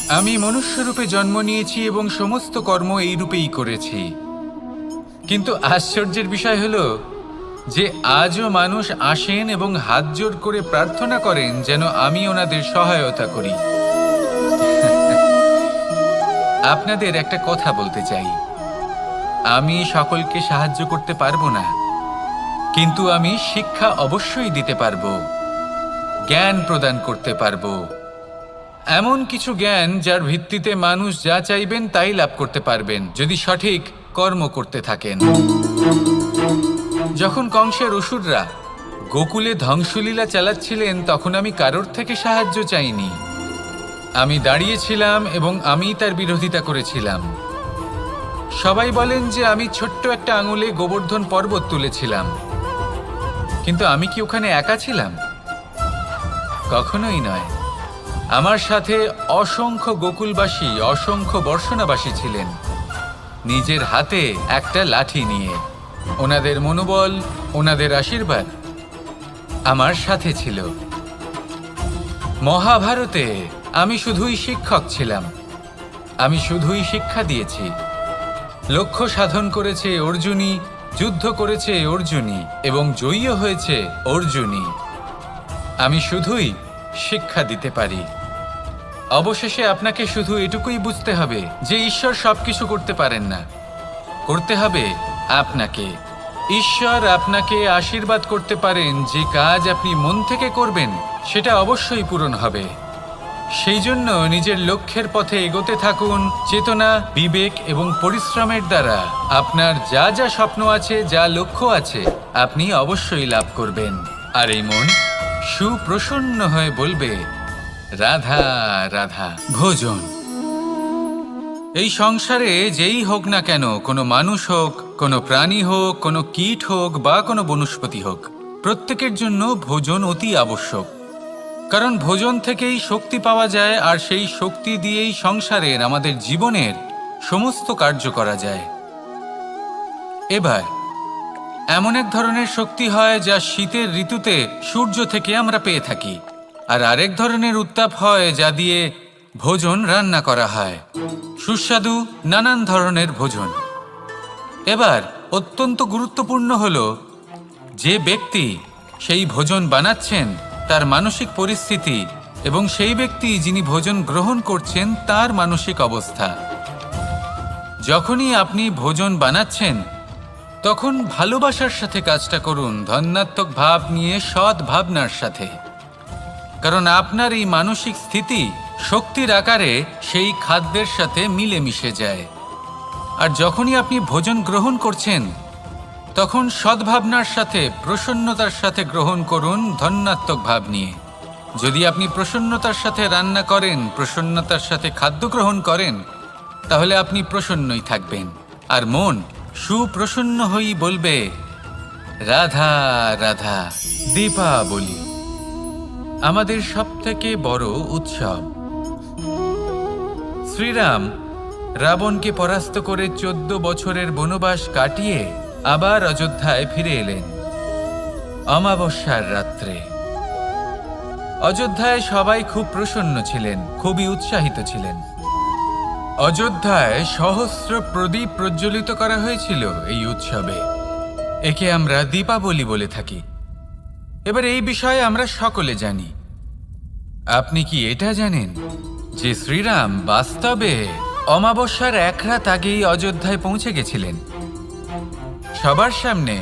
আমি মনুষ্যরূপে জন্ম নিয়েছি এবং সমস্ত কর্ম এই রূপেই করেছি। কিন্তু আশ্চর্যের বিষয় হলো যে আজও মানুষ আসেন এবং হাত জোড় করে প্রার্থনা করেন যেন আমি ওনাদের সহায়তা করি। আপনাদের একটা কথা বলতে চাই, আমি সকলকে সাহায্য করতে পারবো না, কিন্তু আমি শিক্ষা অবশ্যই দিতে পারবো, জ্ঞান প্রদান করতে পারবো, এমন কিছু জ্ঞান যার ভিত্তিতে মানুষ যা চাইবেন তাই লাভ করতে পারবেন যদি সঠিক কর্ম করতে থাকেন। যখন কংসের অসুররা গোকুলে ধ্বংসলীলা চালাচ্ছিলেন তখন আমি কারোর থেকে সাহায্য চাইনি। আমি দাঁড়িয়েছিলাম এবং আমি তার বিরোধিতা করেছিলাম। সবাই বলেন যে আমি ছোট্ট একটা আঙুলে গোবর্ধন পর্বত তুলেছিলাম, কিন্তু আমি কি ওখানে একা ছিলাম? কখনোই নয়। আমার সাথে অসংখ্য গোকুলবাসী, অসংখ্য বর্ষণাবাসী ছিলেন, নিজের হাতে একটা লাঠি নিয়ে। ওনাদের মনোবল, ওনাদের আশীর্বাদ আমার সাথে ছিল। মহাভারতে আমি শুধুই শিক্ষক ছিলাম, আমি শুধুই শিক্ষা দিয়েছি। লক্ষ্য সাধন করেছে অর্জুনই, যুদ্ধ করেছে অর্জুনই এবং জয়ীও হয়েছে অর্জুনই। আমি শুধুই শিক্ষা দিতে পারি। অবশেষে আপনাকে শুধু এটুকুই বুঝতে হবে যে ঈশ্বর সবকিছু করতে পারেন না, করতে হবে আপনাকে। ঈশ্বর আপনাকে আশীর্বাদ করতে পারেন যে কাজ আপনি মন থেকে করবেন সেটা অবশ্যই পূরণ হবে। সেই জন্য নিজের লক্ষ্যের পথে এগোতে থাকুন। চেতনা, বিবেক এবং পরিশ্রমের দ্বারা আপনার যা যা স্বপ্ন আছে, যা লক্ষ্য আছে, আপনি অবশ্যই লাভ করবেন। আর এই মন সুপ্রসন্ন হয়ে বলবে, রাধা রাধা। ভোজন। এই সংসারে যেই হোক না কেন, কোনো মানুষ হোক, কোনো প্রাণী হোক, কোনো কীট হোক বা কোনো বনস্পতি হোক, প্রত্যেকের জন্য ভোজন অতি আবশ্যক। কারণ ভোজন থেকেই শক্তি পাওয়া যায়, আর সেই শক্তি দিয়েই সংসারের, আমাদের জীবনের সমস্ত কার্য করা যায়। এবার এমন এক ধরনের শক্তি হয় যা শীতের ঋতুতে সূর্য থেকে আমরা পেয়ে থাকি, আর আরেক ধরনের উত্তাপ হয় যা দিয়ে ভোজন রান্না করা হয়, সুস্বাদু নানান ধরনের ভোজন। এবার অত্যন্ত গুরুত্বপূর্ণ হলো যে ব্যক্তি সেই ভোজন বানাচ্ছেন তার মানসিক পরিস্থিতি এবং সেই ব্যক্তি যিনি ভোজন গ্রহণ করছেন তার মানসিক অবস্থা। যখনই আপনি ভোজন বানাচ্ছেন তখন ভালোবাসার সাথে কাজটা করুন, ধন্যাত্মক ভাব নিয়ে, সৎ ভাবনার সাথে। কারণ আপনার এই মানসিক স্থিতি শক্তির আকারে সেই খাদ্যের সাথে মিলেমিশে যায়। আর যখনই আপনি ভোজন গ্রহণ করছেন তখন সদ্ভাবনার সাথে, প্রসন্নতার সাথে গ্রহণ করুন, ধন্যাত্মক ভাব নিয়ে। যদি আপনি প্রসন্নতার সাথে রান্না করেন, প্রসন্নতার সাথে খাদ্য গ্রহণ করেন, তাহলে আপনি প্রসন্নই থাকবেন। আর মন সুপ্রসন্ন হয়েই বলবে, রাধা রাধা। দীপাবলি আমাদের সবথেকে বড় উৎসব। শ্রীরাম রাবণকে পরাস্ত করে 14 বছরের বনবাস কাটিয়ে আবার অযোধ্যায় ফিরে এলেন অমাবস্যার রাত্রে। অযোধ্যায় সবাই খুব প্রসন্ন ছিলেন, খুবই উৎসাহিত ছিলেন। অযোধ্যায় সহস্র প্রদীপ প্রজ্বলিত করা হয়েছিল এই উৎসবে। একে আমরা দীপাবলি বলে থাকি। এবার এই বিষয়ে আমরা সকলে জানি। আপনি কি এটা জানেন যে শ্রীরাম বাস্তবে অমাবস্যার এক রাত আগেই অযোধ্যায় পৌঁছে গেছিলেন? সবার সামনে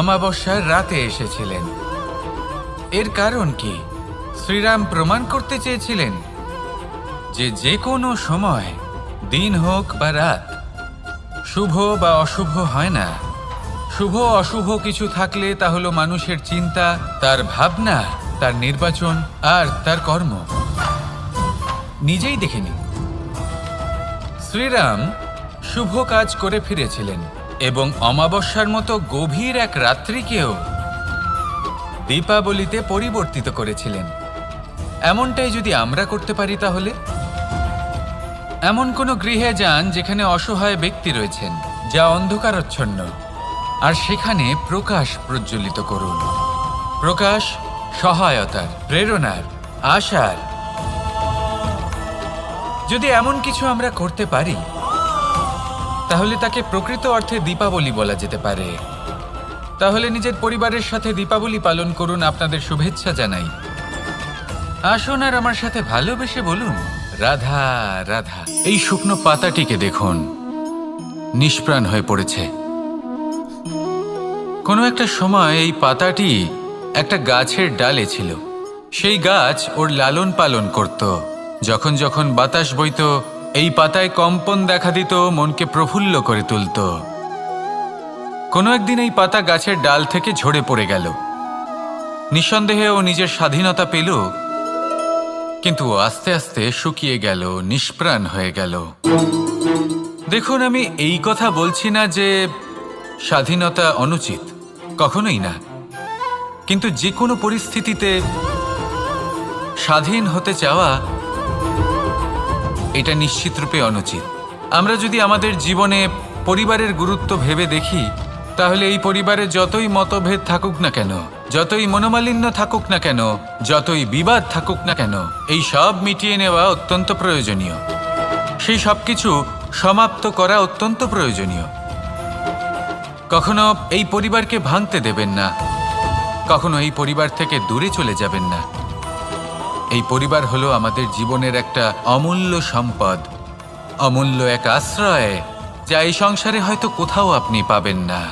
অমাবস্যার রাতে এসেছিলেন। এর কারণ কি? শ্রীরাম প্রমাণ করতে চেয়েছিলেন যে যে কোনো সময়, দিন হোক বা রাত, শুভ বা অশুভ হয় না। শুভ অশুভ কিছু থাকলে তা হলো মানুষের চিন্তা, তার ভাবনা, তার নির্বাচন আর তার কর্ম। নিজেই দেখে নিন, শ্রীরাম শুভ কাজ করে ফিরেছিলেন এবং অমাবস্যার মতো গভীর এক রাত্রিকেও দীপাবলিতে পরিবর্তিত করেছিলেন। এমনটাই যদি আমরা করতে পারি, তাহলে এমন কোনো গৃহে যান যেখানে অসহায় ব্যক্তি রয়েছেন, যা অন্ধকারাচ্ছন্ন, আর সেখানে প্রকাশ প্রজ্বলিত করুন। প্রকাশ সহায়তার, প্রেরণার, আশার। যদি এমন কিছু আমরা করতে পারি তাহলে তাকে প্রকৃত অর্থে দীপাবলি বলা যেতে পারে। তাহলে নিজের পরিবারের সাথে দীপাবলি পালন করুন। আপনাদের শুভেচ্ছা জানাই। আসুন আর আমার সাথে ভালোবেসে বলুন, রাধা রাধা। এই শুকনো পাতাটিকে দেখুন, নিষ্প্রাণ হয়ে পড়েছে। কোনো একটা সময় এই পাতাটি একটা গাছের ডালে ছিল। সেই গাছ ওর লালন পালন করত। যখন যখন বাতাস বইত, এই পাতায় কম্পন দেখা দিত, মনকে প্রফুল্ল করে তুলত। কোনো একদিন এই পাতা গাছের ডাল থেকে ঝরে পড়ে গেল। নিঃসন্দেহে ও নিজের স্বাধীনতা পেল, কিন্তু আস্তে আস্তে শুকিয়ে গেল, নিষ্প্রাণ হয়ে গেল। দেখুন, আমি এই কথা বলছি না যে স্বাধীনতা অনুচিত, কখনোই না। কিন্তু যে কোনো পরিস্থিতিতে স্বাধীন হতে চাওয়া এটা নিশ্চিতরূপে অনুচিত। আমরা যদি আমাদের জীবনে পরিবারের গুরুত্ব ভেবে দেখি, তাহলে এই পরিবারে যতই মতভেদ থাকুক না কেন, যতই মনোমালিন্য থাকুক না কেন, যতই বিবাদ থাকুক না কেন, এই সব মিটিয়ে নেওয়া অত্যন্ত প্রয়োজনীয়। সেই সব কিছু সমাপ্ত করা অত্যন্ত প্রয়োজনীয়। কখনো এই পরিবারকে ভাঙতে দেবেন না, কখনো এই পরিবার থেকে দূরে চলে যাবেন না। এই পরিবার হলো আমাদের জীবনের একটা অমূল্য সম্পদ, অমূল্য এক আশ্রয়, যা এই সংসারে হয়তো কোথাও আপনি পাবেন না।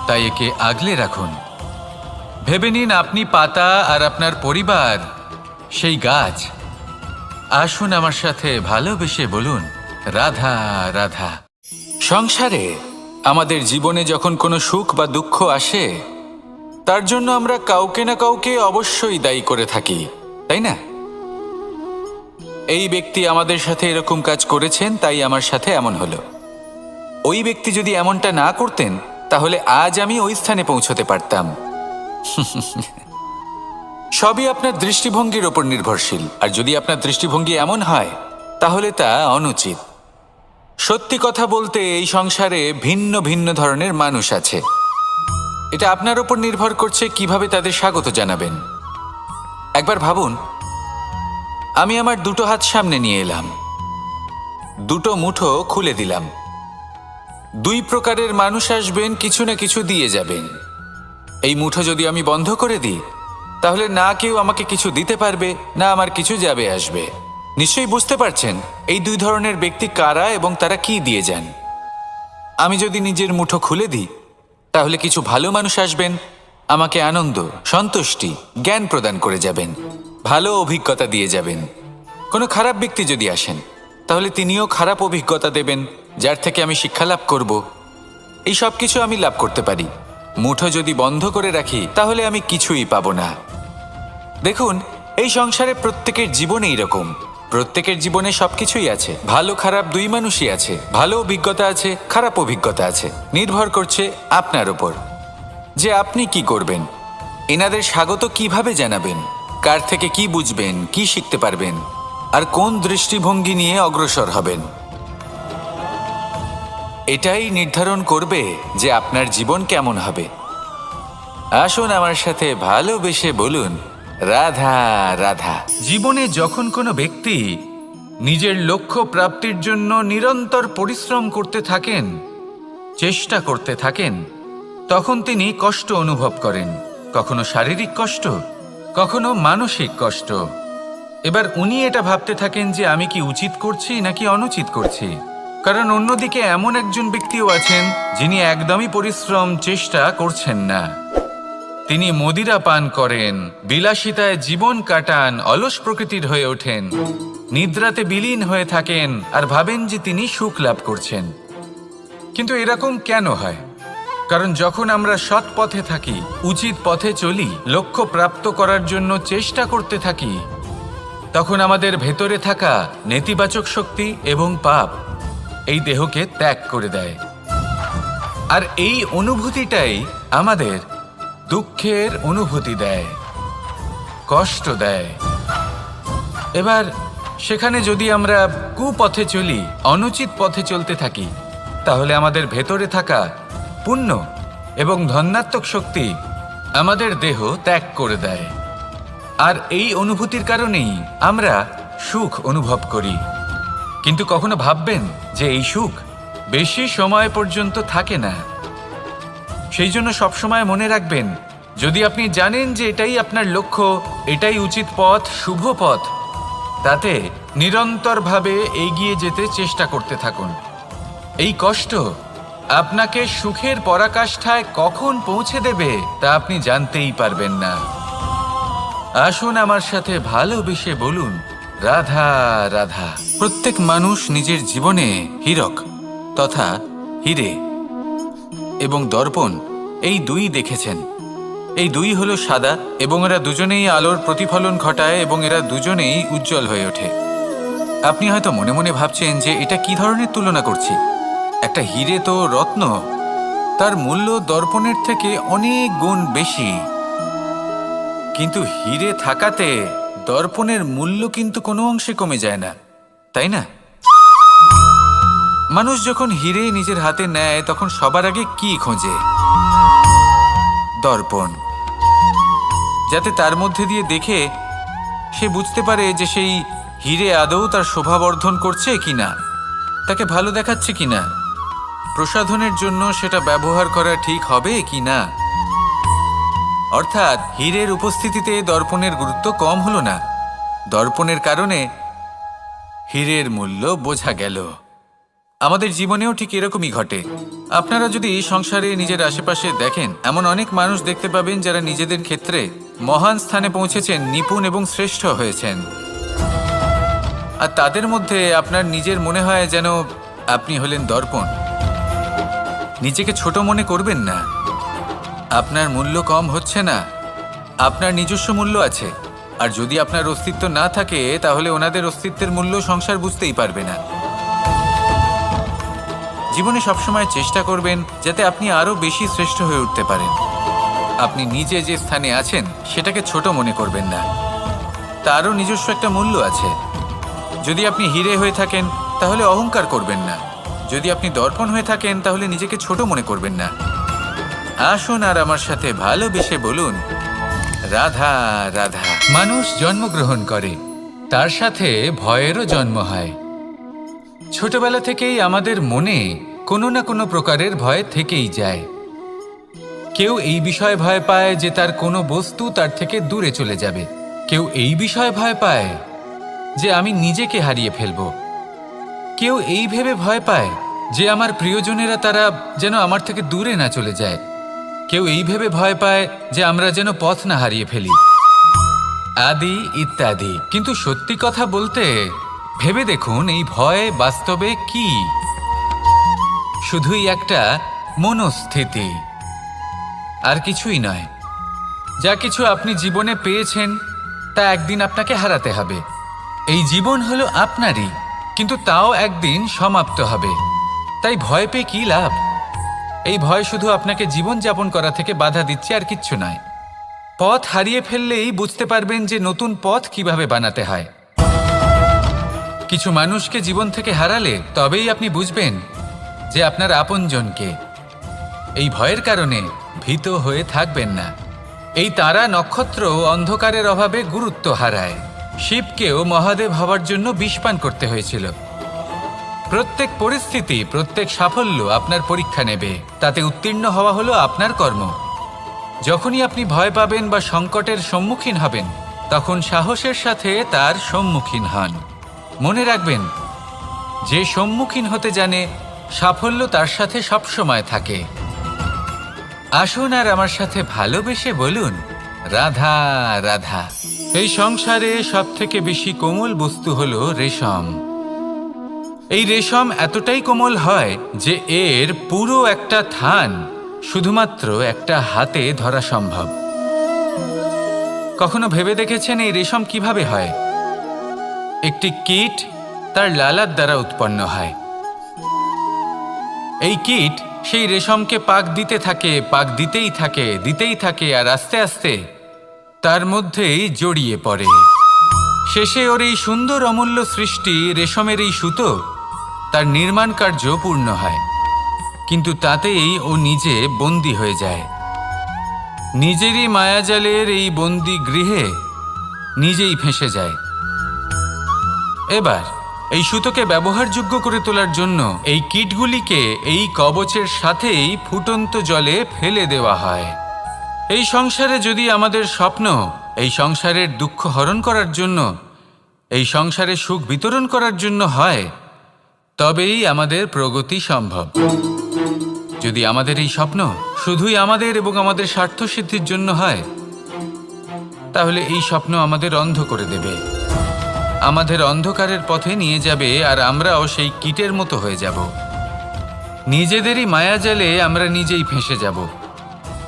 তাই একে আগলে রাখুন। ভেবে নিন আপনি পাতা আর আপনার পরিবার সেই গাছ। আসুন আমার সাথে ভালোবেসে বলুন, রাধা রাধা। সংসারে আমাদের জীবনে যখন কোনো সুখ বা দুঃখ আসে, তার জন্য আমরা কাউকে না কাউকে অবশ্যই দায়ী করে থাকি, তাই না? এই ব্যক্তি আমাদের সাথে এরকম কাজ করেছেন, তাই আমার সাথে এমন হলো। ওই ব্যক্তি যদি এমনটা না করতেন, তাহলে আজ আমি ওই স্থানে পৌঁছতে পারতাম। সবই আপনার দৃষ্টিভঙ্গির ওপর নির্ভরশীল। আর যদি আপনার দৃষ্টিভঙ্গি এমন হয়, তাহলে তা অনুচিত। সত্যি কথা বলতে, এই সংসারে ভিন্ন ভিন্ন ধরনের মানুষ আছে। এটা আপনার ওপর নির্ভর করছে কিভাবে তাদের স্বাগত জানাবেন। একবার ভাবুন, আমি আমার দুটো হাত সামনে নিয়ে এলাম, দুটো মুঠো খুলে দিলাম। দুই প্রকারের মানুষ আসবেন, কিছু না কিছু দিয়ে যাবেন। এই মুঠো যদি আমি বন্ধ করে দিই, তাহলে না কেউ আমাকে কিছু দিতে পারবে, না আমার কিছু যাবে আসবে। নিশ্চয়ই বুঝতে পারছেন এই দুই ধরনের ব্যক্তি কারা এবং তারা কি দিয়ে যান। আমি যদি নিজের মুঠো খুলে দিই, তাহলে কিছু ভালো মানুষ আসবেন, আমাকে আনন্দ, সন্তুষ্টি, জ্ঞান প্রদান করে যাবেন, ভালো অভিজ্ঞতা দিয়ে যাবেন। কোনো খারাপ ব্যক্তি যদি আসেন, তাহলে তিনিও খারাপ অভিজ্ঞতা দেবেন, যার থেকে আমি শিক্ষা লাভ করব। এই সব কিছু আমি লাভ করতে পারি। মুঠো যদি বন্ধ করে রাখি, তাহলে আমি কিছুই পাবো না। দেখুন, এই সংসারে প্রত্যেকের জীবনে এইরকম। প্রত্যেকের জীবনে সবকিছুই আছে, ভালো খারাপ দুই মানুষই আছে। ভালো অভিজ্ঞতা আছে, খারাপ অভিজ্ঞতা আছে। নির্ভর করছে আপনার উপর যে আপনি কি করবেন। এনাদের স্বাগত কিভাবে জানাবেন, কার থেকে কি বুঝবেন, কি শিখতে পারবেন, আর কোন দৃষ্টিভঙ্গি নিয়ে অগ্রসর হবেন। এটাই নির্ধারণ করবে যে আপনার জীবন কেমন হবে। আসুন আমার সাথে ভালোবেসে বলুন, রাধা রাধা। জীবনে যখন কোনো ব্যক্তি নিজের লক্ষ্য প্রাপ্তির জন্য নিরন্তর পরিশ্রম করতে থাকেন, চেষ্টা করতে থাকেন, তখন তিনি কষ্ট অনুভব করেন। কখনো শারীরিক কষ্ট, কখনো মানসিক কষ্ট। এবার উনি এটা ভাবতে থাকেন যে আমি কি উচিত করছি নাকি অনুচিত করছি। কারণ অন্যদিকে এমন একজন ব্যক্তিও আছেন যিনি একদমই পরিশ্রম, চেষ্টা করছেন না। তিনি মদিরা পান করেন, বিলাসিতায় জীবন কাটান, অলস প্রকৃতির হয়ে ওঠেন, নিদ্রাতে বিলীন হয়ে থাকেন আর ভাবেন যে তিনি সুখ লাভ করছেন। কিন্তু এরকম কেন হয়? কারণ যখন আমরা সৎ পথে থাকি, উচিত পথে চলি, লক্ষ্য প্রাপ্ত করার জন্য চেষ্টা করতে থাকি, তখন আমাদের ভেতরে থাকা নেতিবাচক শক্তি এবং পাপ এই দেহকে ত্যাগ করে দেয়। আর এই অনুভূতিটাই আমাদের দুঃখের অনুভূতি দেয়, কষ্ট দেয়। এবার সেখানে যদি আমরা কুপথে চলি, অনুচিত পথে চলতে থাকি, তাহলে আমাদের ভেতরে থাকা পুণ্য এবং ধনাত্মক শক্তি আমাদের দেহ ত্যাগ করে দেয়। আর এই অনুভূতির কারণেই আমরা সুখ অনুভব করি, কিন্তু কখনো ভাববেন যে এই সুখ বেশি সময় পর্যন্ত থাকে না। সেই জন্য সবসময় মনে রাখবেন, যদি আপনি জানেন যে এটাই আপনার লক্ষ্য, এটাই উচিত পথ, শুভ পথ, তাতে নিরন্তরভাবে এগিয়ে যেতে চেষ্টা করতে থাকুন। এই কষ্ট আপনাকে সুখের পরাকাষ্ঠায় কখন পৌঁছে দেবে তা আপনি জানতেই পারবেন না। আসুন আমার সাথে ভালোবেসে বলুন, রাধা রাধা। প্রত্যেক মানুষ নিজের জীবনে হীরক তথা হীরে এবং দর্পণ এই দুই দেখেছেন। এই দুই হলো সাদা এবং এরা দুজনেই আলোর প্রতিফলন ঘটায় এবং এরা দুজনেই উজ্জ্বল হয়ে ওঠে। আপনি হয়তো মনে মনে ভাবছেন যে এটা কি ধরনের তুলনা করছি। একটা হীরে তো রত্ন, তার মূল্য দর্পণের থেকে অনেক গুণ বেশি, কিন্তু হীরে থাকাতে দর্পণের মূল্য কিন্তু কোনো অংশে কমে যায় না, তাই না? মানুষ যখন হীরে নিজের হাতে নেয় তখন সবার আগে কি খোঁজে? দর্পণ, যাতে তার মধ্যে দিয়ে দেখে সে বুঝতে পারে যে সেই হীরে আদৌ তার শোভাবর্ধন করছে কিনা, তাকে ভালো দেখাচ্ছে কিনা, প্রসাধনের জন্য সেটা ব্যবহার করা ঠিক হবে কিনা। অর্থাৎ হীরের উপস্থিতিতে দর্পণের গুরুত্ব কম হলো না, দর্পণের কারণে হীরের মূল্য বোঝা গেল। আমাদের জীবনেও ঠিক এরকমই ঘটে। আপনারা যদি সংসারে নিজের আশেপাশে দেখেন, এমন অনেক মানুষ দেখতে পাবেন যারা নিজেদের ক্ষেত্রে মহান স্থানে পৌঁছেছেন, নিপুণ এবং শ্রেষ্ঠ হয়েছেন। আর তাদের মধ্যে আপনার নিজের মনে হয় যেন আপনি হলেন দর্পণ। নিজেকে ছোট মনে করবেন না। আপনার মূল্য কম হচ্ছে না, আপনার নিজস্ব মূল্য আছে। আর যদি আপনার অস্তিত্ব না থাকে তাহলে ওনাদের অস্তিত্বের মূল্য সংসার বুঝতেই পারবে না। জীবনে সবসময় চেষ্টা করবেন যাতে আপনি আরো বেশি শ্রেষ্ঠ হয়ে উঠতে পারেন। আপনি নিজে যে স্থানে আছেন সেটাকে ছোট মনে করবেন না, তারও নিজস্ব একটা মূল্য আছে। যদি আপনি হীরে হয়ে থাকেন তাহলে অহংকার করবেন না, যদি আপনি দর্পণ হয়ে থাকেন তাহলে নিজেকে ছোট মনে করবেন না। আসুন আর আমার সাথে ভালোবেসে বলুন, রাধা রাধা। মানুষ জন্মগ্রহণ করে, তার সাথে ভয়েরও জন্ম হয়। ছোটবেলা থেকেই আমাদের মনে কোনো না কোনো প্রকারের ভয় থেকেই যায়। কেউ এই বিষয়ে ভয় পায় যে তার কোনো বস্তু তার থেকে দূরে চলে যাবে, কেউ এই বিষয়ে ভয় পায় যে আমি নিজেকে হারিয়ে ফেলব, কেউ এই ভেবে ভয় পায় যে আমার প্রিয়জনেরা তারা যেন আমার থেকে দূরে না চলে যায়, কেউ এই ভেবে ভয় পায় যে আমরা যেন পথ না হারিয়ে ফেলি, আদি ইত্যাদি। কিন্তু সত্যি কথা বলতে ভেবে দেখুন, এই ভয় বাস্তবে কি? শুধুই একটা মনস্থিতি, আর কিছুই নয়। যা কিছু আপনি জীবনে পেয়েছেন তা একদিন আপনাকে হারাতে হবে। এই জীবন হলো আপনারই, কিন্তু তাও একদিন সমাপ্ত হবে। তাই ভয় পেয়ে কি লাভ? এই ভয় শুধু আপনাকে জীবনযাপন করা থেকে বাধা দিচ্ছে, আর কিচ্ছু নয়। পথ হারিয়ে ফেললেই বুঝতে পারবেন যে নতুন পথ কিভাবে বানাতে হয়। কিছু মানুষকে জীবন থেকে হারালে তবেই আপনি বুঝবেন যে আপনার আপনজনকে। এই ভয়ের কারণে ভীত হয়ে থাকবেন না। এই তারা নক্ষত্র অন্ধকারের অভাবে গুরুত্ব হারায়। শিবকেও মহাদেব হওয়ার জন্য বিষপান করতে হয়েছিল। প্রত্যেক পরিস্থিতি, প্রত্যেক সাফল্য আপনার পরীক্ষা নেবে, তাতে উত্তীর্ণ হওয়া হলো আপনার কর্ম। যখনই আপনি ভয় পাবেন বা সংকটের সম্মুখীন হবেন, তখন সাহসের সাথে তার সম্মুখীন হন। মনে রাখবেন, যে সম্মুখীন হতে জানে সাফল্য তার সাথে সবসময় থাকে। আসুন আর আমার সাথে ভালোবেসে বলুন, রাধা রাধা। এই সংসারে সবথেকে বেশি কোমল বস্তু হলো রেশম। এই রেশম এতটাই কোমল হয় যে এর পুরো একটা থান শুধুমাত্র একটা হাতে ধরা সম্ভব। কখনো ভেবে দেখেছেন এই রেশম কিভাবে হয়? একটি কীট তার লালার দ্বারা উৎপন্ন হয়। এই কীট সেই রেশমকে পাক দিতে থাকে, পাক দিতেই থাকে, আর আস্তে আস্তে তার মধ্যেই জড়িয়ে পড়ে। শেষে ওর এই সুন্দর অমূল্য সৃষ্টি রেশমের এই সুতো তার নির্মাণ কার্য পূর্ণ হয়, কিন্তু তাতেই ও নিজে বন্দী হয়ে যায়। নিজেরই মায়াজালের এই বন্দী গৃহে নিজেই ফেঁসে যায়। এবার এই সুতোকে ব্যবহারযোগ্য করে তোলার জন্য এই কিটগুলিকে এই কবচের সাথেই ফুটন্ত জলে ফেলে দেওয়া হয়। এই সংসারে যদি আমাদের স্বপ্ন এই সংসারের দুঃখ হরণ করার জন্য, এই সংসারে সুখ বিতরণ করার জন্য হয়, তবেই আমাদের প্রগতি সম্ভব। যদি আমাদের এই স্বপ্ন শুধুই আমাদের এবং আমাদের স্বার্থসিদ্ধির জন্য হয়, তাহলে এই স্বপ্ন আমাদের অন্ধ করে দেবে, আমাদের অন্ধকারের পথে নিয়ে যাবে, আর আমরাও সেই কীটের মতো হয়ে যাব। নিজেদেরই মায়াজালে আমরা নিজেই ফেঁসে যাব,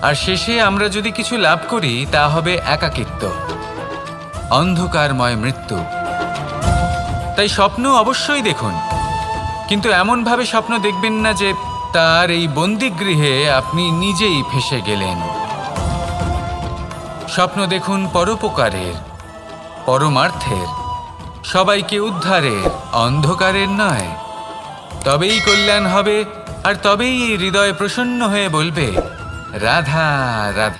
আর শেষে আমরা যদি কিছু লাভ করি তা হবে একাকিত্ব, অন্ধকারময় মৃত্যু। তাই স্বপ্ন অবশ্যই দেখুন, কিন্তু এমনভাবে স্বপ্ন দেখবেন না যে তার এই বন্দিগৃহে আপনি নিজেই ফেঁসে গেলেন। স্বপ্ন দেখুন পরোপকারের, পরমার্থের, সবাইকে উদ্ধারের, অন্ধকারের নয়। তবেই কল্যাণ হবে, আর তবেই এই হৃদয় প্রসন্ন হয়ে বলবে রাধা রাধা।